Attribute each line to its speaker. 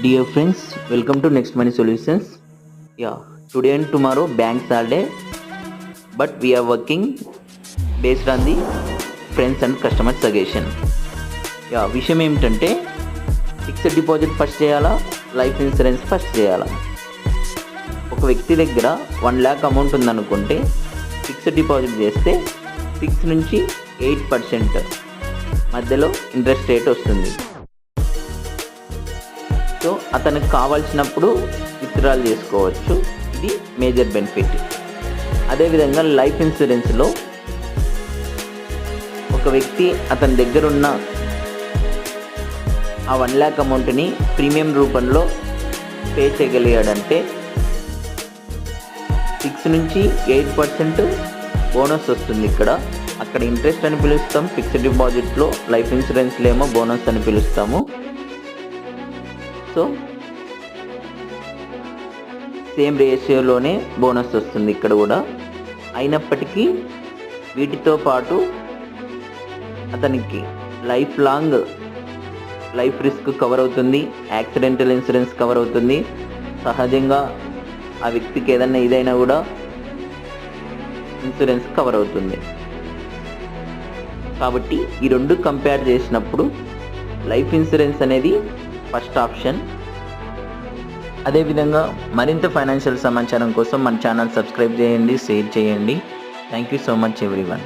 Speaker 1: Dear friends, welcome to Next Money Solutions. Yeah, today and tomorrow banks are day, but we are working based on the friends and customer suggestion. విషయం ఏమిటంటే fixed deposit first చేయాలా, life insurance first చేయాలా? ఒక వ్యక్తి దగ్గర 1 lakh amount ఉందనుకుంటే fixed deposit చేస్తే 6 నుంచి 8% మధ్యలో ఇంట్రెస్ట్ రేట్ వస్తుంది. సో అతనికి కావాల్సినప్పుడు విత్డ్రాల్ చేసుకోవచ్చు. ఇది మేజర్ బెనిఫిట్. అదేవిధంగా లైఫ్ ఇన్సూరెన్స్లో ఒక వ్యక్తి అతని దగ్గర ఉన్న ఆ 1 lakh అమౌంట్ని ప్రీమియం రూపంలో పే చేయగలిగాడంటే 6 నుంచి 8% బోనస్ వస్తుంది. అక్కడ ఇంట్రెస్ట్ అని పిలుస్తాం ఫిక్స్డ్ డిపాజిట్లో, లైఫ్ ఇన్సూరెన్స్లో ఏమో బోనస్ అని పిలుస్తాము. సో సేమ్ రేషియోలోనే బోనస్ వస్తుంది ఇక్కడ కూడా. అయినప్పటికీ వీటితో పాటు అతనికి life long life risk cover అవుతుంది, యాక్సిడెంటల్ ఇన్సూరెన్స్ కవర్ అవుతుంది. సహజంగా ఆ వ్యక్తికి ఏదైనా ఇదైనా కూడా ఇన్సూరెన్స్ కవర్ అవుతుంది. కాబట్టి ఈ రెండు కంపేర్ చేసినప్పుడు లైఫ్ ఇన్సూరెన్స్ అనేది ఫస్ట్ ఆప్షన్. అదేవిధంగా మరింత ఫైనాన్షియల్ సమాచారం కోసం మన ఛానల్ సబ్స్క్రైబ్ చేయండి, షేర్ చేయండి. Thank you so much everyone.